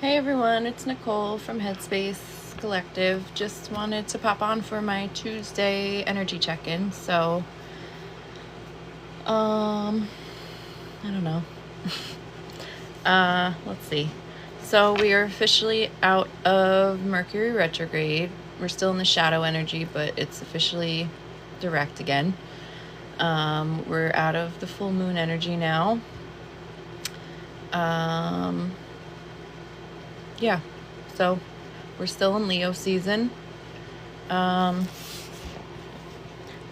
Hey everyone, it's Nicole from Headspace Collective. Just wanted to pop on for my Tuesday energy check-in. I don't know. Let's see. So we are officially out of Mercury retrograde. We're still in the shadow energy, but it's officially direct again. We're out of the full moon energy now. Yeah, so we're still in Leo season. I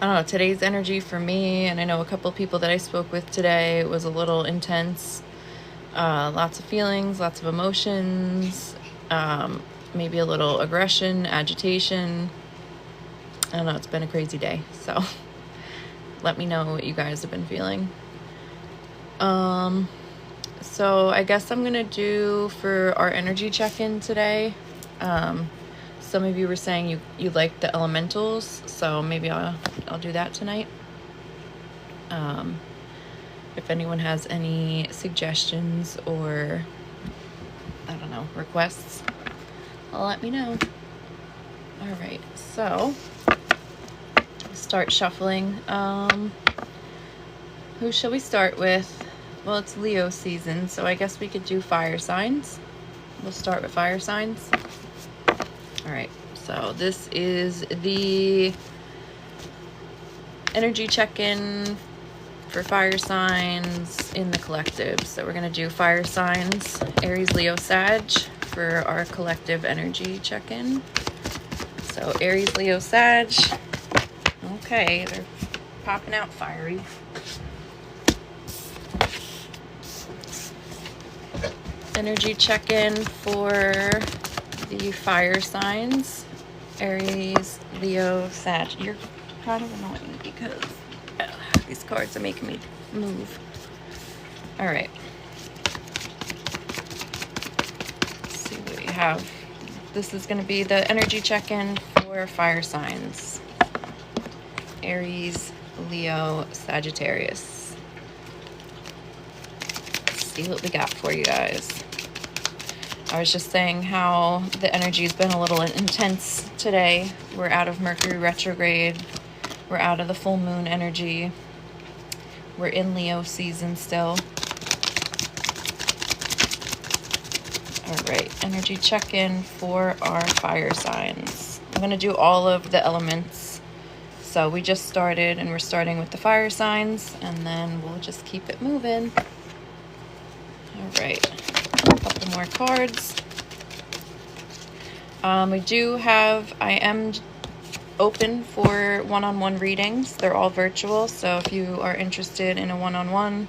don't know, today's energy for me, and I know a couple people that I spoke with today, was a little intense. Lots of feelings, lots of emotions, maybe a little aggression, agitation. I don't know, it's been a crazy day, so let me know what you guys have been feeling. So I guess I'm gonna do for our energy check-in today. Some of you were saying you like the elementals, so maybe I'll do that tonight. If anyone has any suggestions or, I don't know, requests, let me know. All right, so start shuffling. Who shall we start with? Well, it's Leo season, so I guess we could do fire signs. We'll start with fire signs. All right, so this is the energy check-in for fire signs in the collective. So we're gonna do fire signs, Aries, Leo, Sag, for our collective energy check-in. So Aries, Leo, Sag. Okay, they're popping out fiery. Energy check-in for the fire signs, Aries, Leo, Sag. You're kind of annoying because these cards are making me move. All right. Let's see what we have. This is going to be the energy check-in for fire signs, Aries, Leo, Sagittarius. Let's see what we got for you guys. I was just saying how the energy's been a little intense today. We're out of Mercury retrograde. We're out of the full moon energy. We're in Leo season still. All right, energy check-in for our fire signs. I'm gonna do all of the elements. So we just started, and we're starting with the fire signs, and then we'll just keep it moving. All right, a couple more cards. I am open for one-on-one readings. They're all virtual, so if you are interested in a one-on-one,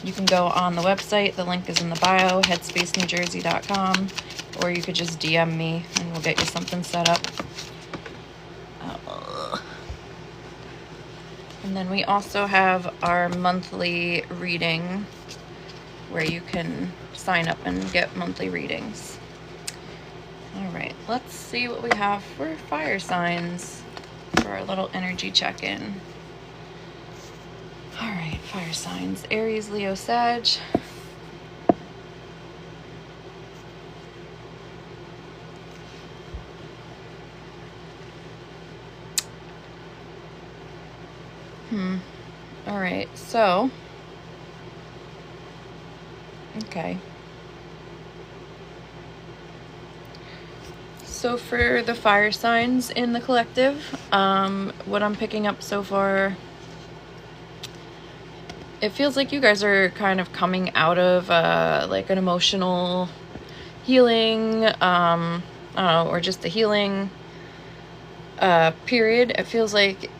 you can go on the website. The link is in the bio, headspacenewjersey.com, or you could just DM me and we'll get you something set up. And then we also have our monthly reading where you can sign up and get monthly readings. All right, let's see what we have for fire signs for our little energy check-in. All right, fire signs, Aries, Leo, Sag. All right, so, okay. So for the fire signs in the collective, what I'm picking up so far, it feels like you guys are kind of coming out of like an emotional healing, I don't know, or just a healing period. It feels like,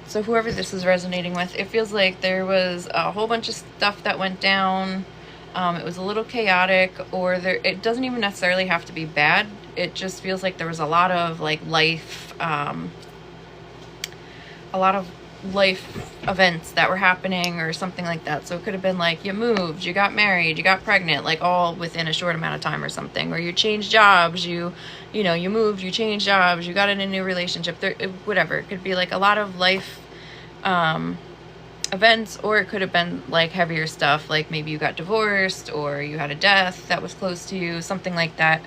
so whoever this is resonating with, it feels like there was a whole bunch of stuff that went down. It was a little chaotic, or it doesn't even necessarily have to be bad. It just feels like there was a lot of like life events that were happening or something like that. So it could have been like you moved, you got married, you got pregnant, like all within a short amount of time or something, or you changed jobs, you moved, you changed jobs, you got in a new relationship, whatever. It could be like a lot of life events, or it could have been like heavier stuff, like maybe you got divorced or you had a death that was close to you, something like that.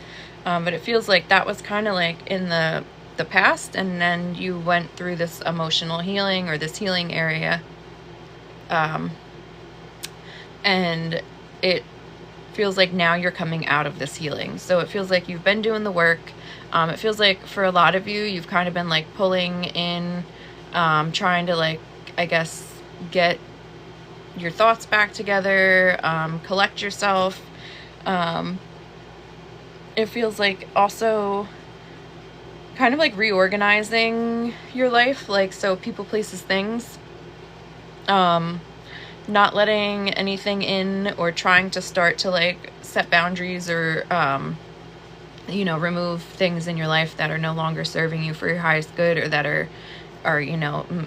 But it feels like that was kind of like in the past, and then you went through this emotional healing or this healing area, and it feels like now you're coming out of this healing. So it feels like you've been doing the work. It feels like for a lot of you, you've kind of been like pulling in, trying to like, I guess, get your thoughts back together, collect yourself. It feels like also kind of like reorganizing your life, like, so people, places, things, not letting anything in, or trying to start to like set boundaries, or remove things in your life that are no longer serving you for your highest good, or that are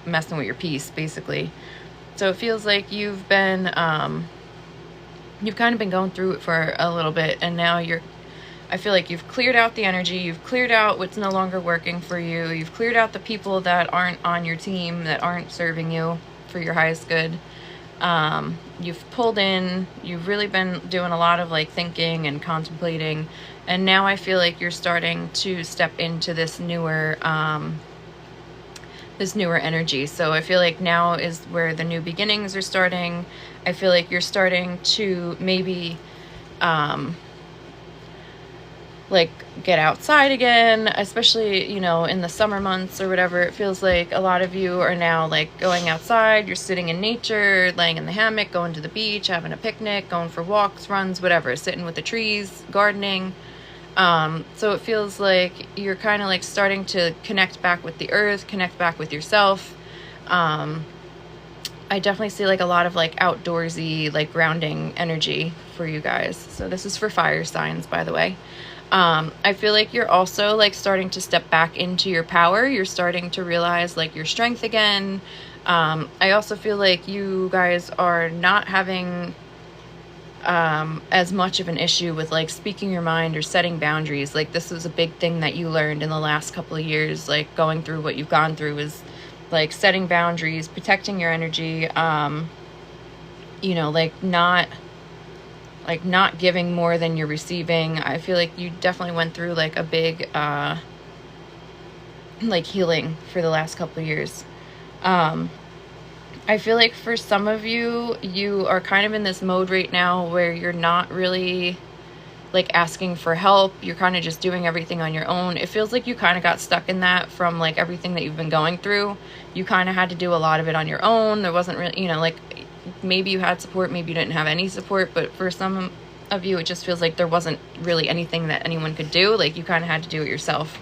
messing with your peace, basically. So it feels like you've been you've kind of been going through it for a little bit, and now I feel like you've cleared out the energy, you've cleared out what's no longer working for you, you've cleared out the people that aren't on your team, that aren't serving you for your highest good. You've pulled in, you've really been doing a lot of like thinking and contemplating, and now I feel like you're starting to step into this newer energy. So I feel like now is where the new beginnings are starting. I feel like you're starting to maybe like get outside again, especially, in the summer months or whatever. It feels like a lot of you are now like going outside, you're sitting in nature, laying in the hammock, going to the beach, having a picnic, going for walks, runs, whatever, sitting with the trees, gardening. So it feels like you're kind of like starting to connect back with the earth, connect back with yourself. I definitely see like a lot of like outdoorsy, like grounding energy for you guys. So this is for fire signs, by the way. I feel like you're also like starting to step back into your power. You're starting to realize like your strength again. I also feel like you guys are not having as much of an issue with like speaking your mind or setting boundaries. Like this was a big thing that you learned in the last couple of years, like going through what you've gone through, is like setting boundaries, protecting your energy, not giving more than you're receiving. I feel like you definitely went through like a big like healing for the last couple of years. I feel like for some of you, you are kind of in this mode right now where you're not really like asking for help. You're kind of just doing everything on your own. It feels like you kind of got stuck in that from like everything that you've been going through. You kind of had to do a lot of it on your own. There wasn't really, like maybe you had support, maybe you didn't have any support, but for some of you, it just feels like there wasn't really anything that anyone could do. Like you kind of had to do it yourself.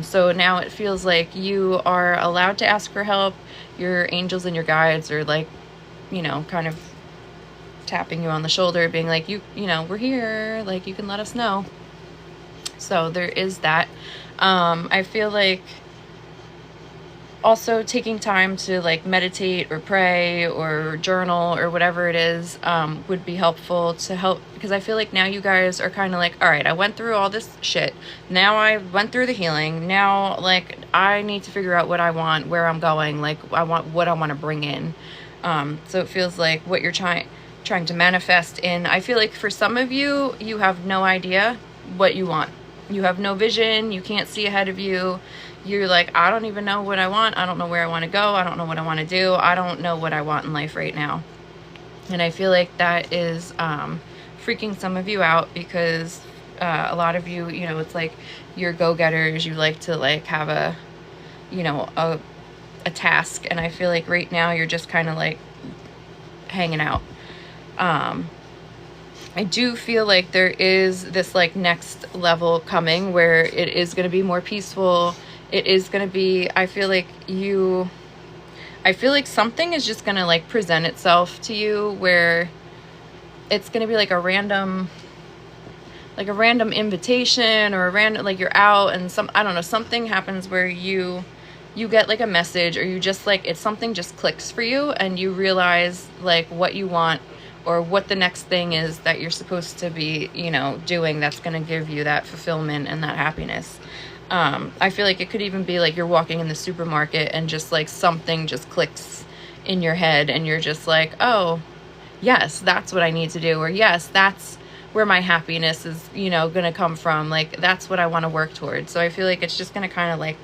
So now it feels like you are allowed to ask for help. Your angels and your guides are like, kind of tapping you on the shoulder, being like, we're here, like you can let us know. So there is that. I feel like also taking time to like meditate or pray or journal or whatever it is would be helpful to help, because I feel like now you guys are kind of like, all right, I went through all this shit, now I went through the healing, now like I need to figure out what I want, where I'm going, like I want what I want to bring in. So it feels like what you're trying to manifest in, I feel like for some of you, you have no idea what you want. You have no vision, you can't see ahead of you. You're like, I don't even know what I want. I don't know where I want to go. I don't know what I want to do. I don't know what I want in life right now. And I feel like that is freaking some of you out, because a lot of you, it's like you're go-getters. You like to like have a task. And I feel like right now you're just kind of like hanging out. I do feel like there is this like next level coming where it is going to be more peaceful. It is going to be, I feel like something is just going to like present itself to you where it's going to be like a random invitation, or a random, like you're out and something happens where you get like a message, or you just like, it's something just clicks for you and you realize like what you want, or what the next thing is that you're supposed to be, doing, that's going to give you that fulfillment and that happiness. I feel like it could even be like you're walking in the supermarket and just like something just clicks in your head, and you're just like, oh, yes, that's what I need to do, or yes, that's where my happiness is, you know, going to come from. Like, that's what I want to work towards. So I feel like it's just going to kind of like,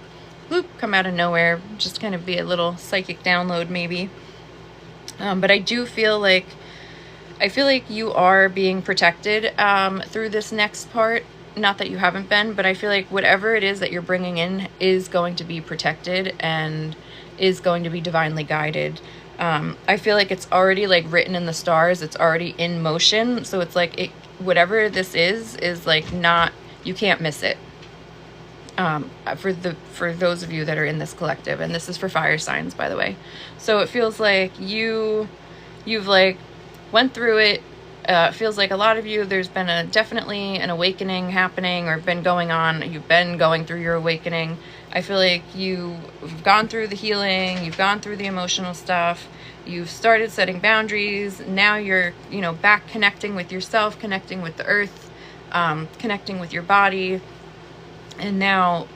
whoop, come out of nowhere, just kind of be a little psychic download maybe. But I do feel like, you are being protected through this next part. Not that you haven't been, but I feel like whatever it is that you're bringing in is going to be protected and is going to be divinely guided. I feel like it's already like written in the stars. It's already in motion. So it's like whatever this is like not, you can't miss it. For those of you that are in this collective, and this is for fire signs, by the way. So it feels like you've like went through it. It feels like a lot of you, there's been definitely an awakening happening, or been going on. You've been going through your awakening. I feel like you've gone through the healing. You've gone through the emotional stuff. You've started setting boundaries. Now you're, you know, back connecting with yourself, connecting with the earth, connecting with your body. And now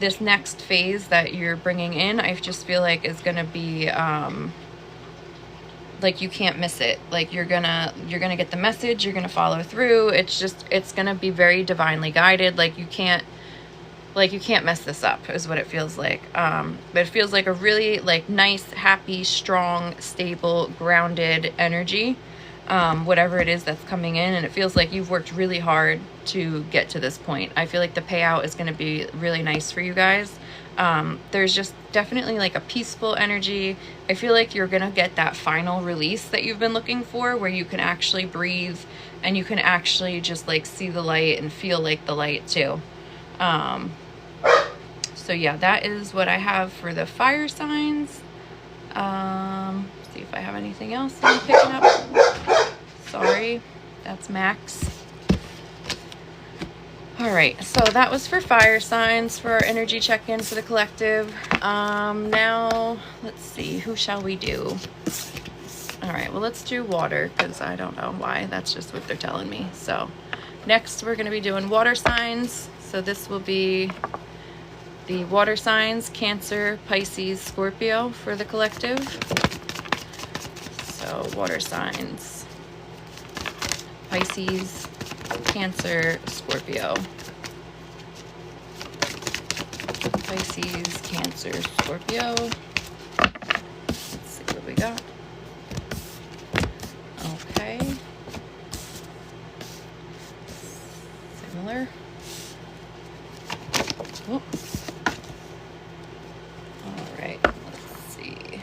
this next phase that you're bringing in, I just feel like is going to be, like, you can't miss it. Like, you're gonna get the message, you're gonna follow through. It's gonna be very divinely guided. Like, you can't mess this up, is what it feels like. But it feels like a really like nice, happy, strong, stable, grounded energy, whatever it is that's coming in. And it feels like you've worked really hard to get to this point. I feel like the payout is going to be really nice for you guys. There's just definitely like a peaceful energy. I feel like you're going to get that final release that you've been looking for, where you can actually breathe and you can actually just like see the light and feel like the light too. So yeah, that is what I have for the fire signs. See if I have anything else I'm picking up. Sorry, that's Max. All right, so that was for fire signs, for our energy check-in for the collective. Now, let's see, who shall we do? All right, well, let's do water, because I don't know why. That's just what they're telling me. So next, we're going to be doing water signs. So this will be the water signs, Cancer, Pisces, Scorpio for the collective. So water signs, Pisces, Cancer, Scorpio. Pisces, Cancer, Scorpio. Let's see what we got. Okay. Similar. Oh. All right, let's see.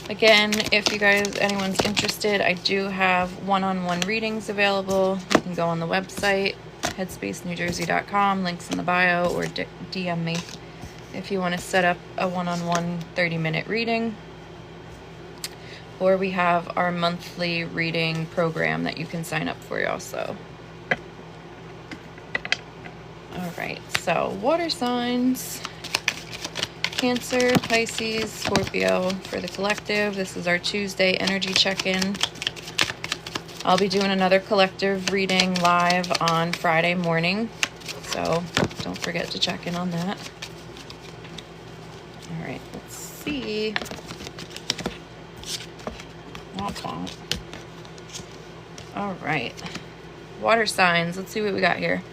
Again, if you guys, anyone's interested, I do have one-on-one readings available. You can go on the website, headspacenewjersey.com, links in the bio, or DM me if you want to set up a one-on-one 30-minute reading. Or we have our monthly reading program that you can sign up for also. All right, so water signs, Cancer, Pisces, Scorpio for the collective. This is our Tuesday energy check-in. I'll be doing another collective reading live on Friday morning, so don't forget to check in on that. All right, let's see. All right, water signs. Let's see what we got here.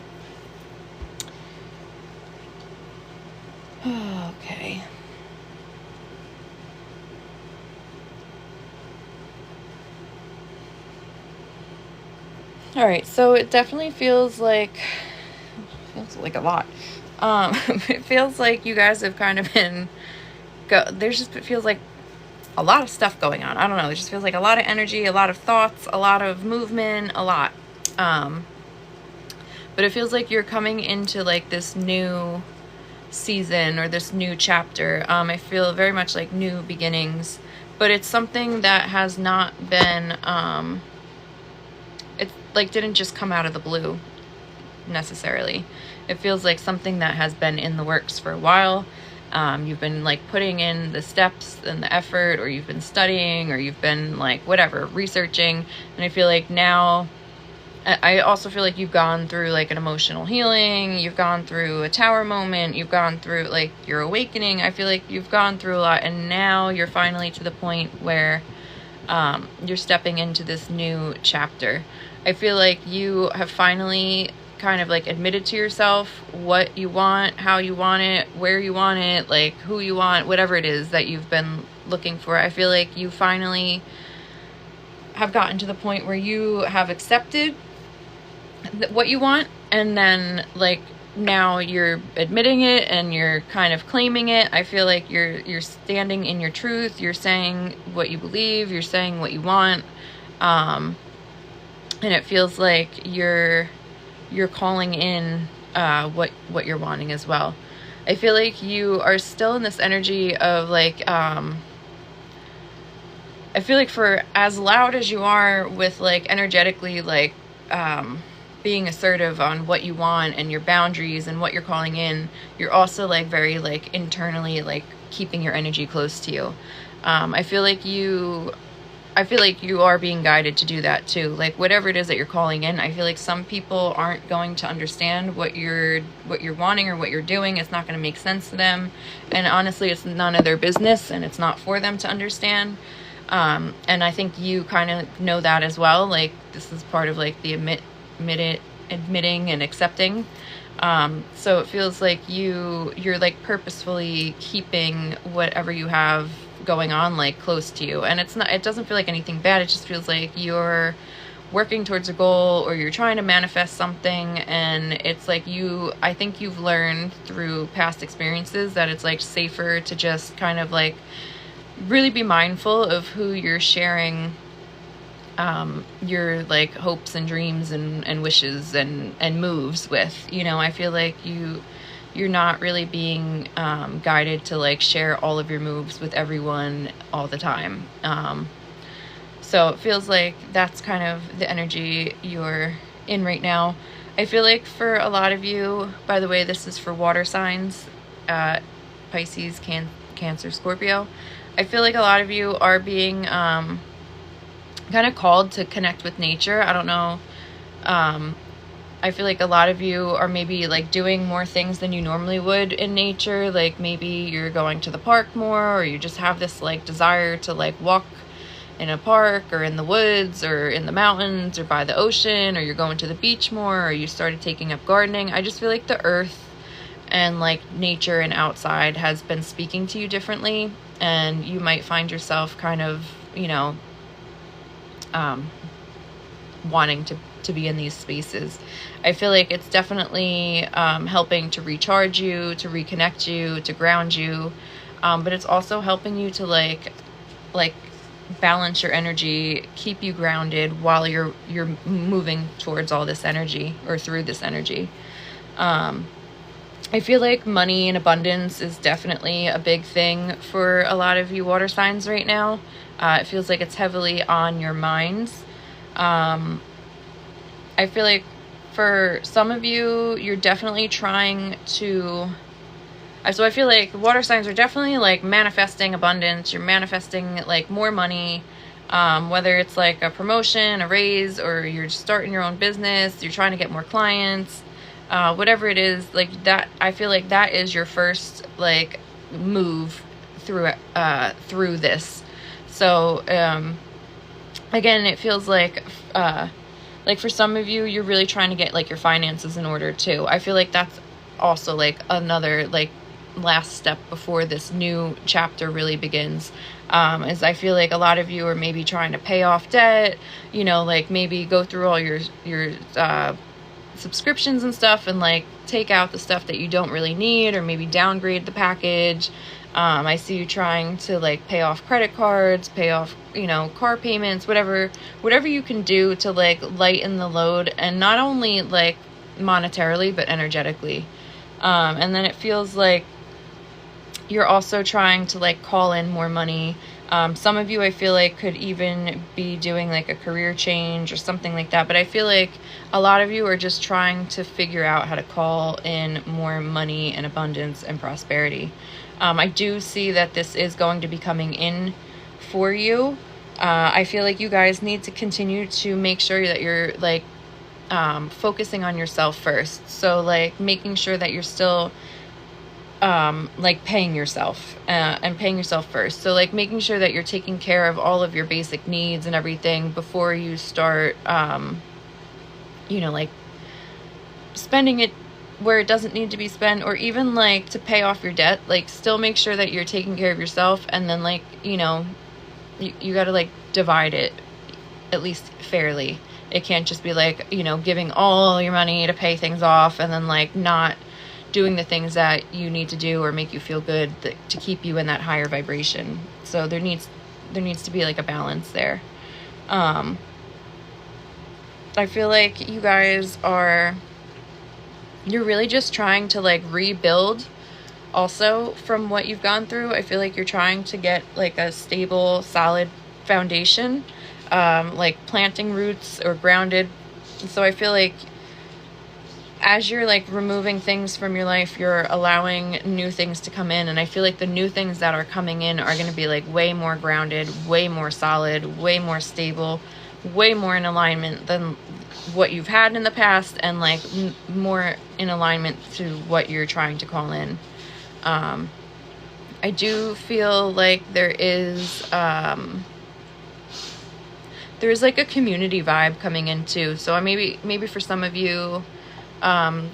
Okay. All right, so it definitely feels like a lot. It feels like you guys have kind of been it feels like a lot of stuff going on. I don't know. It just feels like a lot of energy, a lot of thoughts, a lot of movement, a lot. But it feels like you're coming into like this new season or this new chapter. I feel very much like new beginnings, but it's something that has not been, it like didn't just come out of the blue necessarily. It feels like something that has been in the works for a while. You've been like putting in the steps and the effort, or you've been studying, or you've been like whatever, researching. And I feel like now I also feel like you've gone through like an emotional healing, you've gone through a tower moment, you've gone through like your awakening. I feel like you've gone through a lot, and now you're finally to the point where you're stepping into this new chapter. I feel like you have finally kind of like admitted to yourself what you want, how you want it, where you want it, like who you want, whatever it is that you've been looking for. I feel like you finally have gotten to the point where you have accepted what you want, and then like now you're admitting it and you're kind of claiming it. I feel like you're standing in your truth, you're saying what you believe, you're saying what you want, and it feels like you're calling in what you're wanting as well. I feel like you are still in this energy of like I feel like for as loud as you are with like energetically like being assertive on what you want and your boundaries and what you're calling in, you're also like very like internally like keeping your energy close to you. I feel like you are being guided to do that too. Like whatever it is that you're calling in, I feel like some people aren't going to understand what you're wanting or what you're doing. It's not going to make sense to them, and honestly it's none of their business, and it's not for them to understand. And I think you kind of know that as well. Like this is part of like the admitting and accepting. So it feels like you're like purposefully keeping whatever you have going on like close to you, and it doesn't feel like anything bad. It just feels like you're working towards a goal, or you're trying to manifest something, and it's like I think you've learned through past experiences that it's like safer to just kind of like really be mindful of who you're sharing your like hopes and dreams and wishes and moves with. I feel like you're not really being guided to like share all of your moves with everyone all the time. So it feels like that's kind of the energy you're in right now. I feel like for a lot of you, by the way, this is for water signs, Pisces, Cancer, Scorpio. I feel like a lot of you are being kind of called to connect with nature. I don't know. I feel like a lot of you are maybe like doing more things than you normally would in nature. Like maybe you're going to the park more, or you just have this like desire to like walk in a park or in the woods or in the mountains or by the ocean, or you're going to the beach more, or you started taking up gardening. I just feel like the earth and like nature and outside has been speaking to you differently, and you might find yourself kind of, wanting to be in these spaces. I feel like it's definitely helping to recharge you, to reconnect you, to ground you, but it's also helping you to like balance your energy, keep you grounded while you're moving towards all this energy, or through this energy. I feel like money and abundance is definitely a big thing for a lot of you water signs right now. It feels like it's heavily on your minds. I feel like for some of you, you're definitely trying to... So I feel like water signs are definitely like manifesting abundance. You're manifesting like more money, whether it's like a promotion, a raise, or you're starting your own business, you're trying to get more clients, whatever it is, like that. I feel like that is your first like move through this. So again, it feels like for some of you, you're really trying to get like your finances in order too. I feel like that's also like another like last step before this new chapter really begins. Is I feel like a lot of you are maybe trying to pay off debt, like maybe go through all your subscriptions and stuff, and like take out the stuff that you don't really need, or maybe downgrade the package. I see you trying to like pay off credit cards, pay off, car payments, whatever you can do to like lighten the load, and not only like monetarily, but energetically. And then it feels like you're also trying to like call in more money. Some of you, I feel like, could even be doing like a career change or something like that. But I feel like a lot of you are just trying to figure out how to call in more money and abundance and prosperity. I do see that this is going to be coming in for you. I feel like you guys need to continue to make sure that you're like focusing on yourself first. So like making sure that you're still like paying yourself and paying yourself first. So like making sure that you're taking care of all of your basic needs and everything before you start, you know, like spending it where it doesn't need to be spent, or even like to pay off your debt. Like still make sure that you're taking care of yourself, and then like, you know, you got to like divide it at least fairly. It can't just be like, you know, giving all your money to pay things off and then like not doing the things that you need to do or make you feel good to keep you in that higher vibration. So there needs to be like a balance there. I feel like you guys you're really just trying to like rebuild also from what you've gone through. I feel like you're trying to get like a stable, solid foundation, like planting roots or grounded. So I feel like as you're like removing things from your life, you're allowing new things to come in. And I feel like the new things that are coming in are going to be like way more grounded, way more solid, way more stable, way more in alignment than what you've had in the past, and like more in alignment to what you're trying to call in. I do feel like there's like a community vibe coming in too. So maybe for some of you,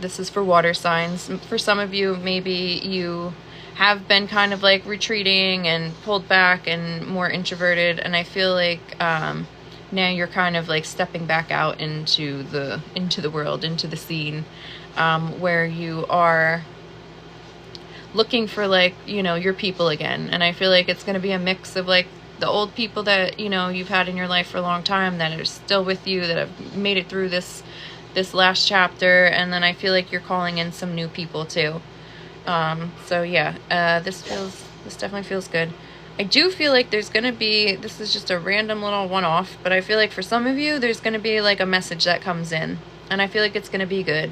this is for water signs. For some of you, maybe you have been kind of like retreating and pulled back and more introverted, and I feel like now you're kind of like stepping back out into the world, into the scene, where you are looking for like, you know, your people again. And I feel like it's going to be a mix of like the old people that, you know, you've had in your life for a long time that are still with you, that have made it through this last chapter, and then I feel like you're calling in some new people too. So yeah, this definitely feels good. I do feel like there's going to be, this is just a random little one-off, but I feel like for some of you, there's going to be like a message that comes in, and I feel like it's going to be good.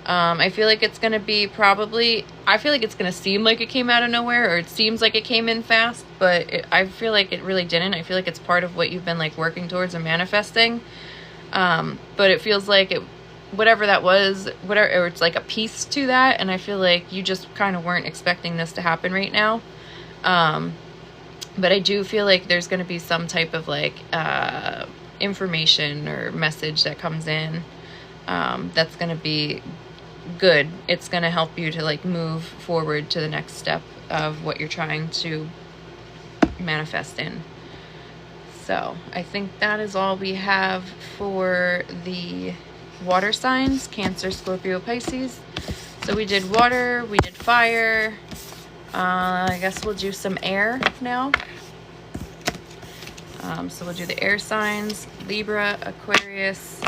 I feel like it's going to be I feel like it's going to seem like it came out of nowhere, or it seems like it came in fast, but I feel like it really didn't. I feel like it's part of what you've been like working towards and manifesting. But it feels like whatever that was, or it's like a piece to that, and I feel like you just kind of weren't expecting this to happen right now. But I do feel like there's going to be some type of like information or message that comes in that's going to be good. It's going to help you to like move forward to the next step of what you're trying to manifest in. So I think that is all we have for the water signs: Cancer, Scorpio, Pisces. So we did water, we did fire. I guess we'll do some air now. So we'll do the air signs: Libra, Aquarius.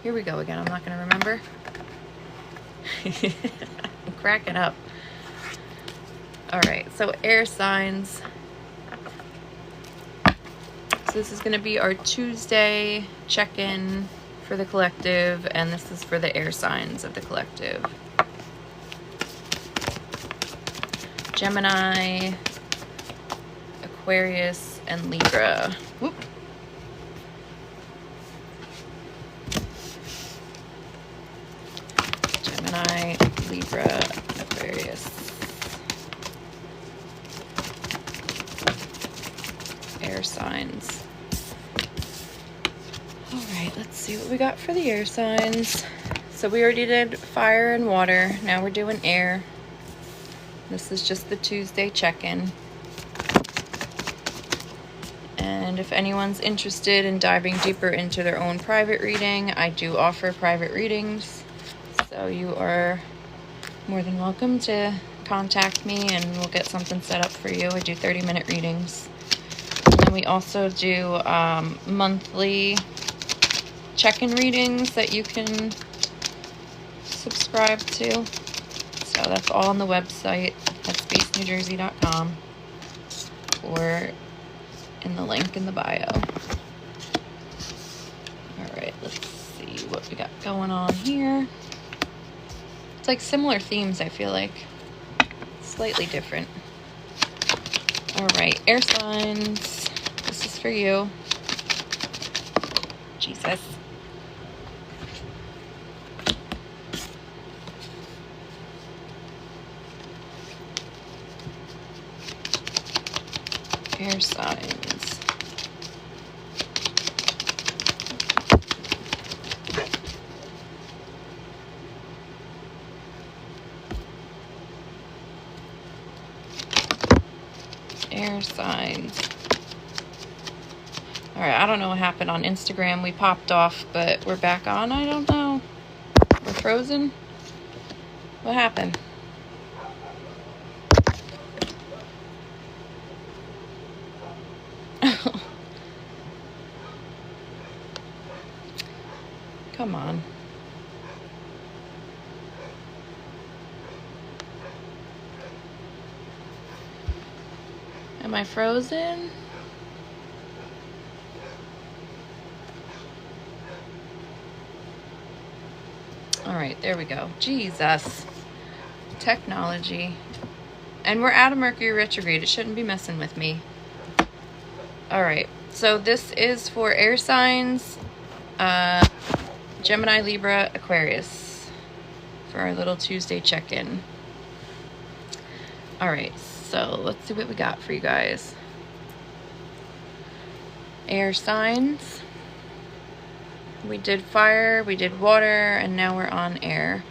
Here we go again. I'm not going to remember. I'm cracking up. All right, so air signs. So this is going to be our Tuesday check-in for the collective, and this is for the air signs of the collective. Gemini, Aquarius, and Libra. Whoop. Gemini, Libra, Aquarius. Air signs. All right, let's see what we got for the air signs. So we already did fire and water. Now we're doing air. This is just the Tuesday check-in. And if anyone's interested in diving deeper into their own private reading, I do offer private readings. So you are more than welcome to contact me and we'll get something set up for you. I do 30-minute readings. And then we also do monthly check-in readings that you can subscribe to. So that's all on the website at spacenewjersey.com or in the link in the bio. All right, let's see what we got going on here. It's like similar themes, I feel like. Slightly different. All right, air signs. This is for you. Jesus. Air signs. Air signs. All right, I don't know what happened on Instagram. We popped off, but we're back on. I don't know. We're frozen. What happened? Come on. Am I frozen? All right, there we go. Jesus. Technology. And we're out of Mercury retrograde. It shouldn't be messing with me. All right, so this is for air signs, Gemini, Libra, Aquarius, for our little Tuesday check-in. All right, so let's see what we got for you guys. Air signs. We did fire, we did water, and now we're on air.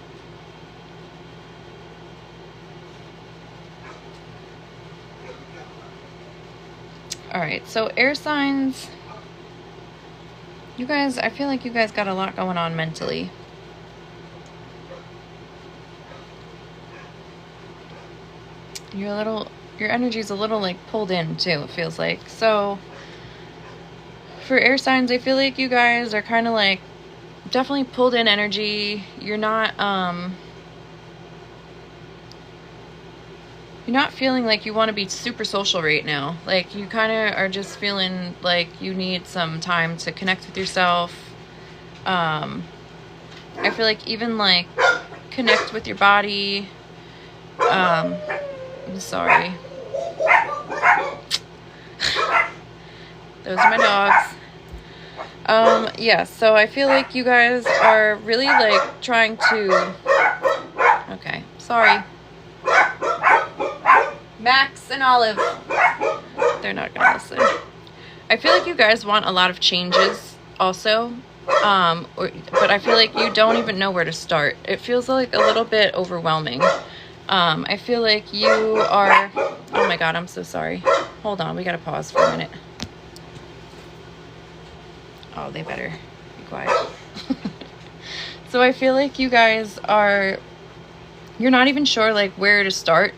All right, so air signs, you guys, I feel like you guys got a lot going on mentally. Your energy's a little like pulled in too, it feels like. So for air signs, I feel like you guys are kind of like definitely pulled in energy. You're not feeling like you want to be super social right now. Like you kind of are just feeling like you need some time to connect with yourself. I feel like even like connect with your body. I'm sorry. Those are my dogs. Yeah, so I feel like you guys are really like trying to, okay, sorry. Max and Olive, they're not gonna listen. I feel like you guys want a lot of changes also, but I feel like you don't even know where to start. It feels like a little bit overwhelming. I feel like you are, oh my God, I'm so sorry. Hold on, we gotta pause for a minute. Oh, they better be quiet. So I feel like you guys are, you're not even sure like where to start.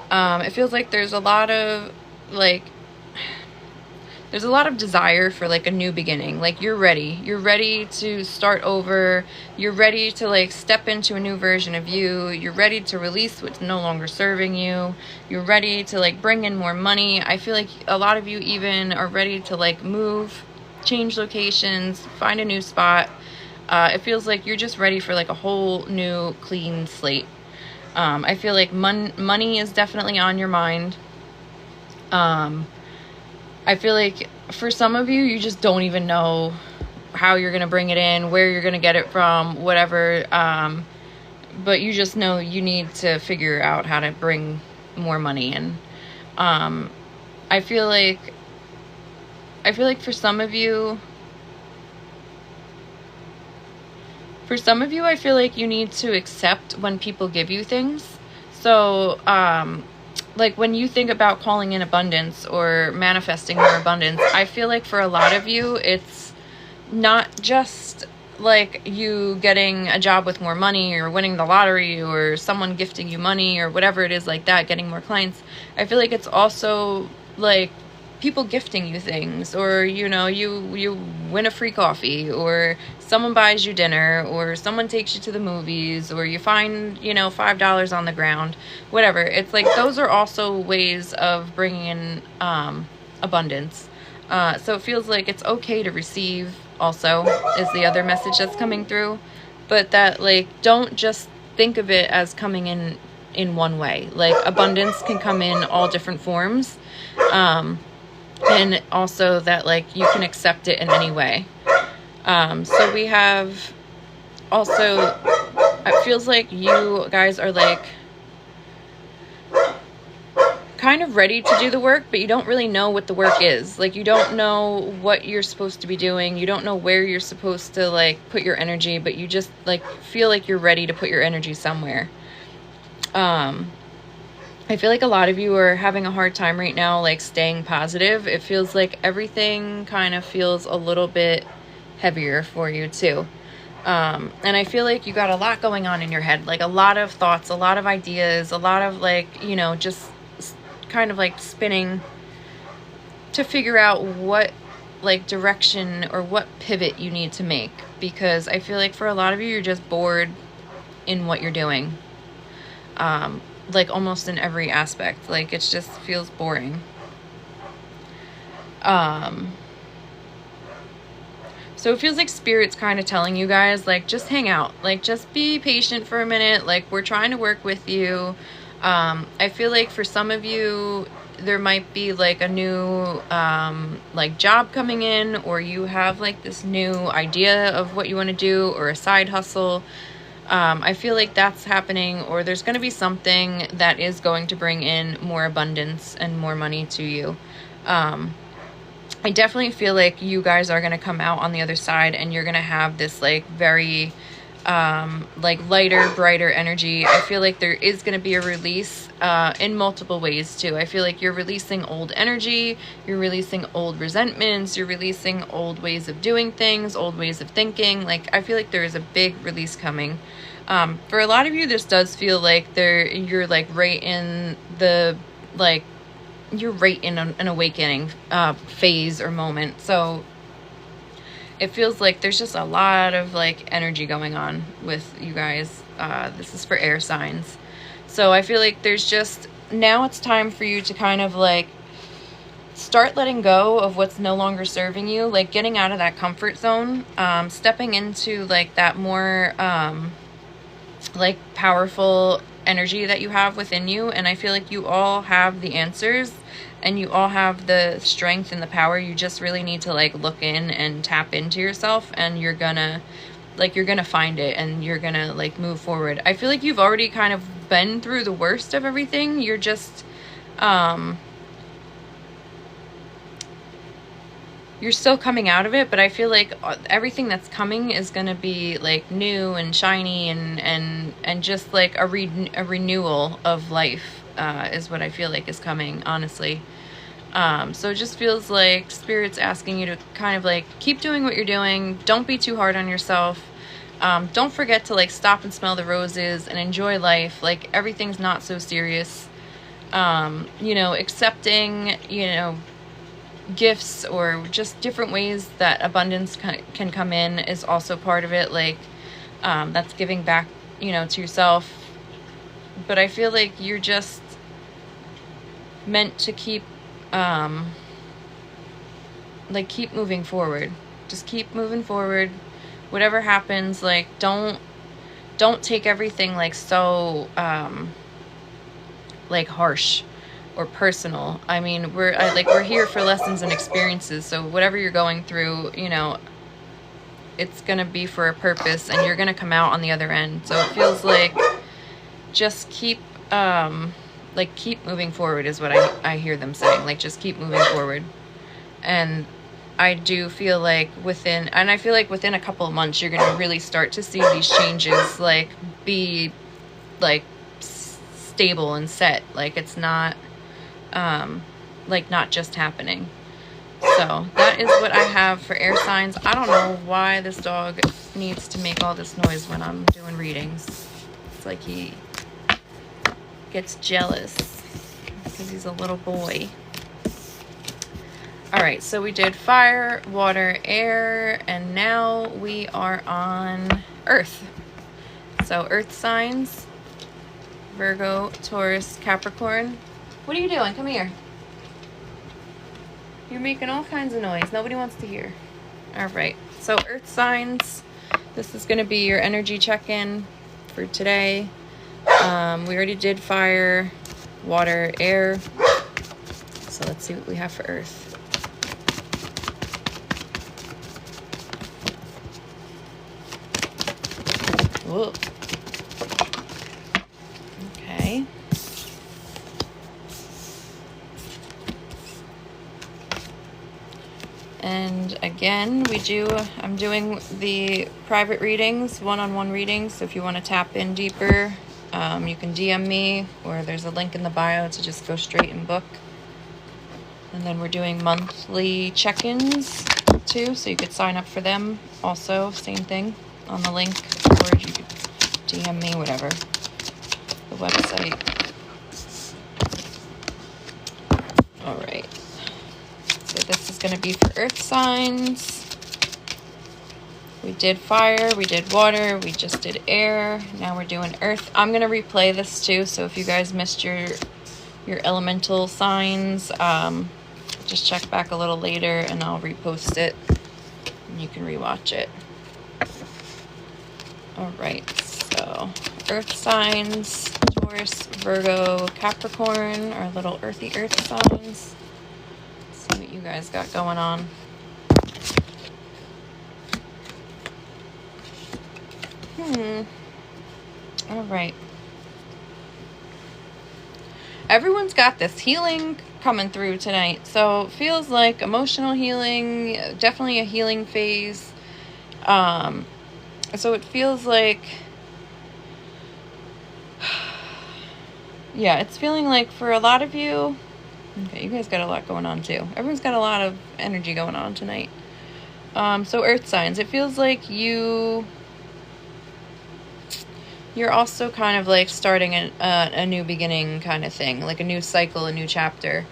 It feels like there's a lot of desire for like a new beginning. Like you're ready to start over. You're ready to like step into a new version of you. You're ready to release what's no longer serving you. You're ready to like bring in more money. I feel like a lot of you even are ready to like move, change locations, find a new spot. It feels like you're just ready for like a whole new clean slate. I feel like money is definitely on your mind. I feel like for some of you, you just don't even know how you're going to bring it in, where you're going to get it from, whatever. But you just know you need to figure out how to bring more money in. I feel like for some of you, I feel like you need to accept when people give you things. So, like when you think about calling in abundance or manifesting more abundance, I feel like for a lot of you, it's not just like you getting a job with more money or winning the lottery or someone gifting you money or whatever it is like that, getting more clients. I feel like it's also like people gifting you things, or you know, you win a free coffee, or someone buys you dinner, or someone takes you to the movies, or you find, you know, $5 on the ground, whatever. It's like those are also ways of bringing in abundance. So it feels like it's okay to receive also is the other message that's coming through, but that like don't just think of it as coming in one way. Like abundance can come in all different forms. And also that like you can accept it in any way. So we have also, it feels like you guys are like kind of ready to do the work, but you don't really know what the work is. Like, you don't know what you're supposed to be doing. You don't know where you're supposed to, like, put your energy, but you just, like, feel like you're ready to put your energy somewhere. I feel like a lot of you are having a hard time right now, like, staying positive. It feels like everything kind of feels a little bit heavier for you, too. And I feel like you got a lot going on in your head, like a lot of thoughts, a lot of ideas, a lot of, like, you know, just kind of like spinning to figure out what, like, direction or what pivot you need to make. Because I feel like for a lot of you, you're just bored in what you're doing. Like, almost in every aspect. Like, it just feels boring. So it feels like Spirit's kind of telling you guys, like, just hang out. Like, just be patient for a minute. Like, we're trying to work with you. I feel like for some of you, there might be, like, a new, like, job coming in, or you have, like, this new idea of what you want to do, or a side hustle. I feel like that's happening, or there's going to be something that is going to bring in more abundance and more money to you. I definitely feel like you guys are going to come out on the other side, and you're going to have this, like, very, like, lighter, brighter energy. I feel like there is going to be a release, in multiple ways too. I feel like you're releasing old energy, you're releasing old resentments, you're releasing old ways of doing things, old ways of thinking. Like, I feel like there is a big release coming. For a lot of you, this does feel like you're, like, right in the, like, you're right in an awakening phase or moment. So it feels like there's just a lot of, like, energy going on with you guys. This is for air signs. So I feel like there's just, now it's time for you to kind of, like, start letting go of what's no longer serving you, like getting out of that comfort zone, stepping into, like, that more like, powerful energy that you have within you. And I feel like you all have the answers, and you all have the strength and the power. You just really need to, like, look in and tap into yourself, and you're gonna find it, and you're gonna, like, move forward. I feel like you've already kind of been through the worst of everything. You're just you're still coming out of it, but I feel like everything that's coming is going to be, like, new and shiny, and just, like, a renewal of life, is what I feel like is coming, honestly. So it just feels like Spirit's asking you to kind of, like, keep doing what you're doing. Don't be too hard on yourself. Don't forget to, like, stop and smell the roses and enjoy life. Like, everything's not so serious. You know, accepting, you know, gifts or just different ways that abundance can come in is also part of it. Like, that's giving back, you know, to yourself. But I feel like you're just meant to keep, like, keep moving forward. Just keep moving forward. Whatever happens, like, don't take everything, like, so, like, harsh or personal. I mean, we're here for lessons and experiences. So whatever you're going through, you know, it's going to be for a purpose, and you're going to come out on the other end. So it feels like just keep, like, keep moving forward is what I hear them saying. Like, just keep moving forward. And I do feel like within a couple of months, you're going to really start to see these changes, like, be, like, stable and set. Like, it's not, like, not just happening. So that is what I have for air signs. I don't know why this dog needs to make all this noise when I'm doing readings. It's like he gets jealous because he's a little boy. All right, so we did fire, water, air, and now we are on earth. So earth signs: Virgo, Taurus, Capricorn. What are you doing? Come here. You're making all kinds of noise. Nobody wants to hear. All right. So earth signs. This is going to be your energy check-in for today. We already did fire, water, air. So let's see what we have for earth. Whoa. Okay. And again, I'm doing the private readings, one-on-one readings. So if you want to tap in deeper, you can DM me, or there's a link in the bio to just go straight and book. And then we're doing monthly check-ins too, so you could sign up for them. Also, same thing on the link, or you could DM me, whatever. The website. All right. So this is going to be for earth signs. We did fire, we did water, we just did air. Now we're doing earth. I'm going to replay this too, so if you guys missed your elemental signs, just check back a little later and I'll repost it and you can rewatch it. All right, so earth signs, Taurus, Virgo, Capricorn, our little earthy earth signs. Let's see what you guys got going on. All right. Everyone's got this healing coming through tonight. So it feels like emotional healing, definitely a healing phase. So it feels like, yeah, it's feeling like for a lot of you, okay, you guys got a lot going on too. Everyone's got a lot of energy going on tonight. So earth signs, it feels like you're also kind of like starting a new beginning kind of thing, like a new cycle, a new chapter.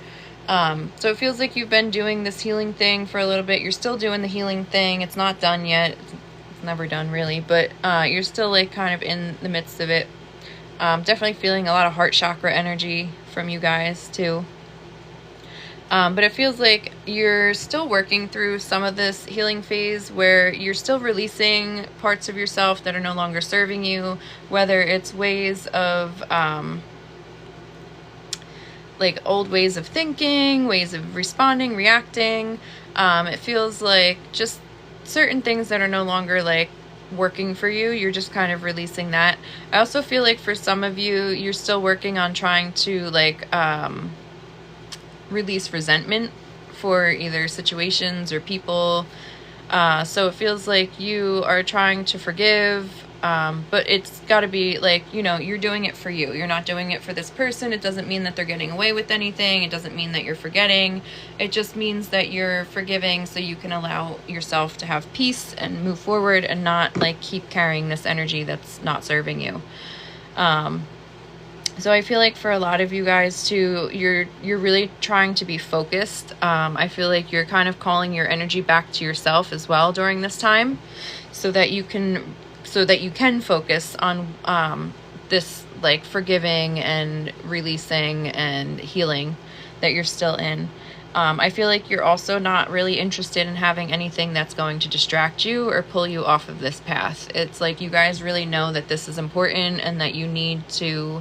So it feels like you've been doing this healing thing for a little bit. You're still doing the healing thing. It's not done yet. It's never done really, but you're still like kind of in the midst of it. Definitely feeling a lot of heart chakra energy from you guys too. But it feels like you're still working through some of this healing phase where you're still releasing parts of yourself that are no longer serving you, whether it's ways of like old ways of thinking, ways of responding, reacting. It feels like just certain things that are no longer like working for you, you're just kind of releasing that. I also feel like for some of you, you're still working on trying to like release resentment for either situations or people. So it feels like you are trying to forgive, but it's got to be like, you know, you're doing it for you. You're not doing it for this person. It doesn't mean that they're getting away with anything. It doesn't mean that you're forgetting. It just means that you're forgiving so you can allow yourself to have peace and move forward and not like keep carrying this energy that's not serving you. So I feel like for a lot of you guys too, you're really trying to be focused. I feel like you're kind of calling your energy back to yourself as well during this time, so that you can focus on this like forgiving and releasing and healing that you're still in. I feel like you're also not really interested in having anything that's going to distract you or pull you off of this path. It's like you guys really know that this is important and that you need to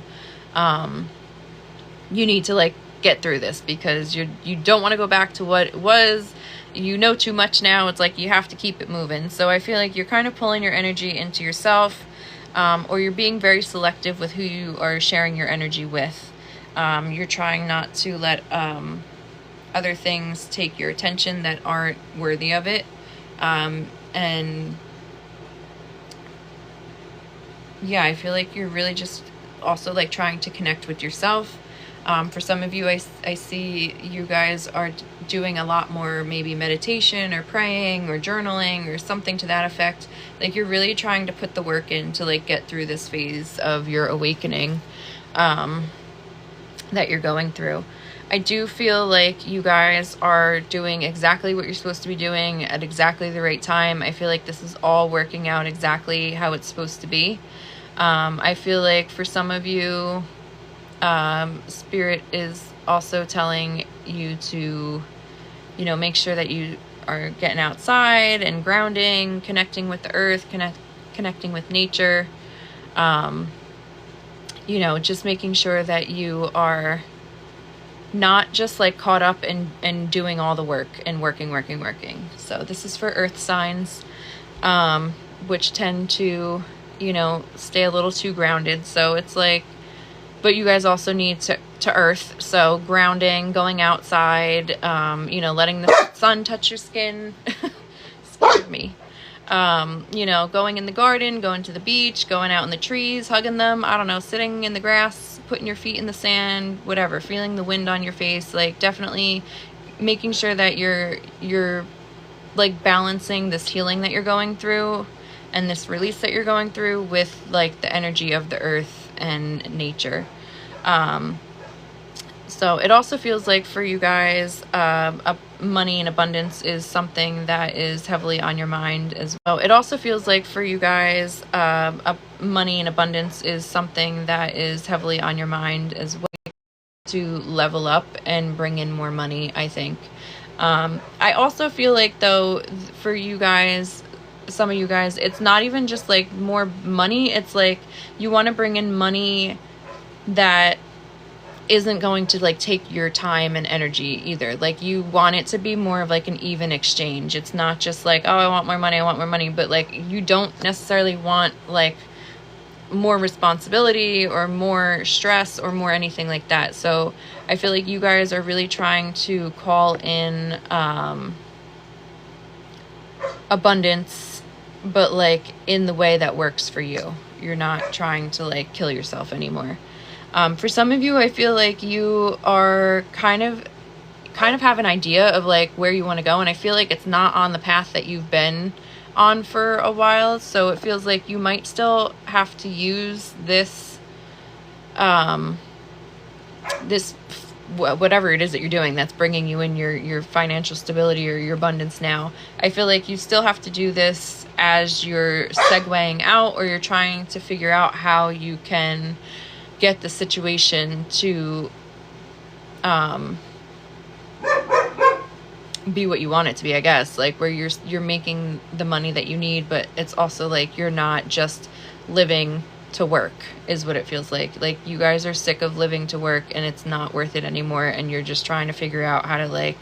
like get through this, because you don't want to go back to what it was. You know too much now. It's like you have to keep it moving. So I feel like you're kind of pulling your energy into yourself, or you're being very selective with who you are sharing your energy with. You're trying not to let other things take your attention that aren't worthy of it. And yeah, I feel like you're really just also like trying to connect with yourself. For some of you, I see you guys are doing a lot more maybe meditation or praying or journaling or something to that effect. Like you're really trying to put the work in to like get through this phase of your awakening that you're going through. I do feel like you guys are doing exactly what you're supposed to be doing at exactly the right time. I feel like this is all working out exactly how it's supposed to be. I feel like for some of you, Spirit is also telling you to, you know, make sure that you are getting outside and grounding, connecting with the earth, connecting with nature. You know, just making sure that you are not just like caught up in doing all the work and working. So this is for earth signs, which tend to, you know, stay a little too grounded. So it's like, but you guys also need to earth. So grounding, going outside, you know, letting the sun touch your skin, hug me. You know, going in the garden, going to the beach, going out in the trees, hugging them, I don't know, sitting in the grass, putting your feet in the sand, whatever, feeling the wind on your face, like definitely making sure that you're like balancing this healing that you're going through and this release that you're going through with like the energy of the earth and nature. So it also feels like for you guys, money and abundance is something that is heavily on your mind as well. It also feels like for you guys, money and abundance is something that is heavily on your mind as well, to level up and bring in more money, I think. I also feel like though, for you guys, some of you guys, it's not even just like more money. It's like you want to bring in money that isn't going to like take your time and energy either. Like you want it to be more of like an even exchange. It's not just like, oh, I want more money, but like you don't necessarily want like more responsibility or more stress or more anything like that. So I feel like you guys are really trying to call in abundance, but like in the way that works for you. You're not trying to like kill yourself anymore. For some of you, I feel like you are kind of have an idea of like where you want to go, and I feel like it's not on the path that you've been on for a while, so it feels like you might still have to use this whatever it is that you're doing that's bringing you in your financial stability or your abundance now. I feel like you still have to do this as you're segueing out, or you're trying to figure out how you can get the situation to be what you want it to be, I guess, like where you're making the money that you need, but it's also like you're not just living to work, is what it feels like. Like you guys are sick of living to work and it's not worth it anymore, and you're just trying to figure out how to like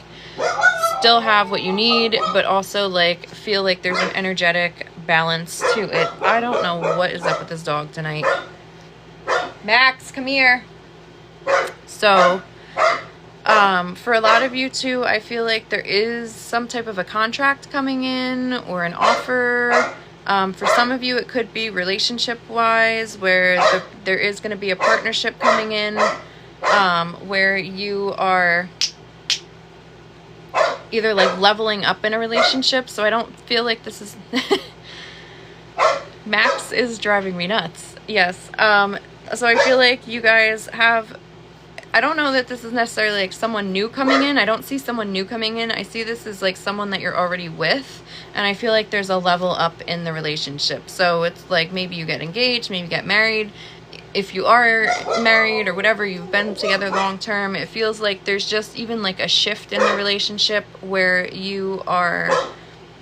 still have what you need, but also like feel like there's an energetic balance to it. I don't know what is up with this dog tonight. Max, come here. So, for a lot of you too, I feel like there is some type of a contract coming in or an offer. For some of you, it could be relationship-wise, where there is going to be a partnership coming in, where you are either like leveling up in a relationship. So I don't feel like this is... Max is driving me nuts. Yes. So I feel like you guys have, I don't know that this is necessarily like someone new coming in. I don't see someone new coming in. I see this as like someone that you're already with. And I feel like there's a level up in the relationship. So it's like maybe you get engaged, maybe you get married. If you are married or whatever, you've been together long term, it feels like there's just even like a shift in the relationship where you are,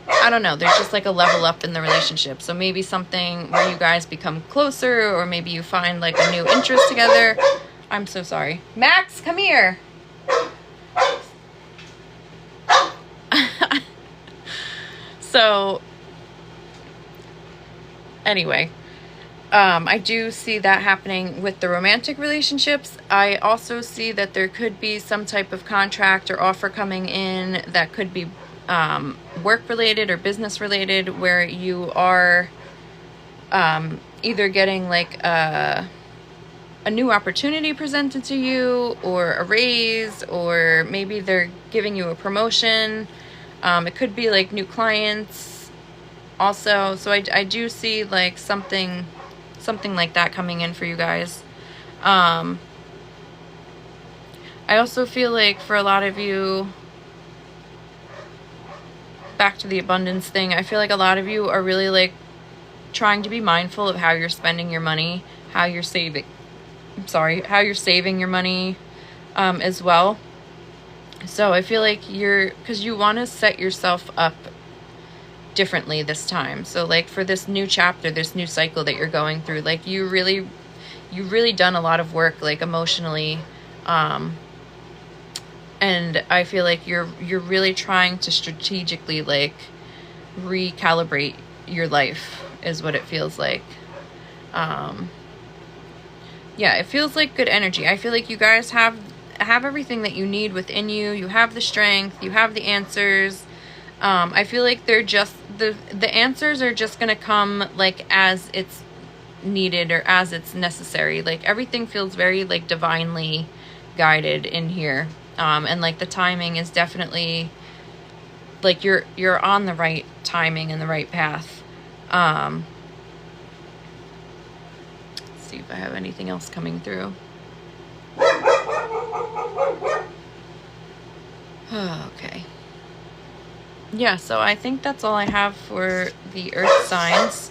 I don't know, there's just like a level up in the relationship. So maybe something where you guys become closer, or maybe you find like a new interest together. I'm so sorry. Max, come here. So anyway, I do see that happening with the romantic relationships. I also see that there could be some type of contract or offer coming in that could be work related or business related, where you are either getting like a new opportunity presented to you, or a raise, or maybe they're giving you a promotion. It could be like new clients also. So I do see like something like that coming in for you guys. I also feel like for a lot of you, back to the abundance thing, I feel like a lot of you are really like trying to be mindful of how you're spending your money, how you're saving your money as well. So I feel like because you want to set yourself up differently this time. So like for this new chapter, this new cycle that you're going through, like you really done a lot of work like emotionally, and I feel like you're really trying to strategically like recalibrate your life, is what it feels like. Yeah, it feels like good energy. I feel like you guys have everything that you need within you. You have the strength, you have the answers. I feel like the answers are just gonna come like as it's needed or as it's necessary. Like everything feels very like divinely guided in here, and like the timing is definitely like you're on the right timing and the right path. Let's see if I have anything else coming through. Okay. Yeah, so I think that's all I have for the earth signs.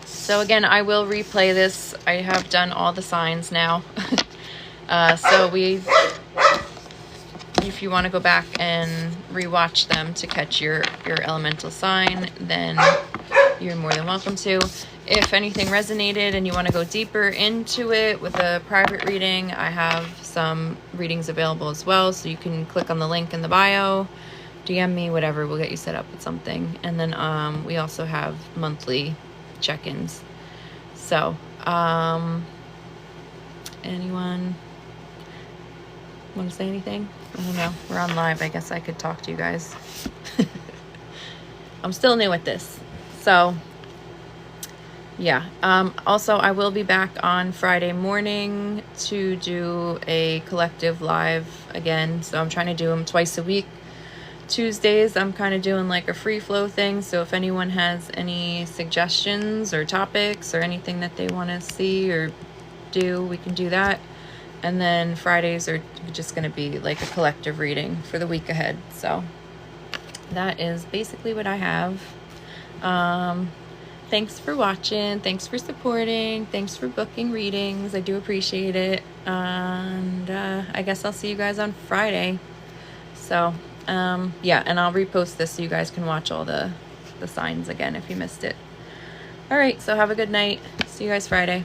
So again, I will replay this. I have done all the signs now. So if you want to go back and rewatch them to catch your elemental sign, then you're more than welcome to. If anything resonated and you want to go deeper into it with a private reading, I have some readings available as well. So you can click on the link in the bio, DM me, whatever, we'll get you set up with something. And then we also have monthly check-ins. So anyone want to say anything? I don't know. We're on live. I guess I could talk to you guys. I'm still new at this. So yeah. Also, I will be back on Friday morning to do a collective live again. So I'm trying to do them twice a week. Tuesdays, I'm kind of doing like a free flow thing. So if anyone has any suggestions or topics or anything that they want to see or do, we can do that. And then Fridays are just going to be like a collective reading for the week ahead. So that is basically what I have. Thanks for watching. Thanks for supporting. Thanks for booking readings. I do appreciate it. And I guess I'll see you guys on Friday. So yeah, and I'll repost this so you guys can watch all the signs again if you missed it. All right, so have a good night. See you guys Friday.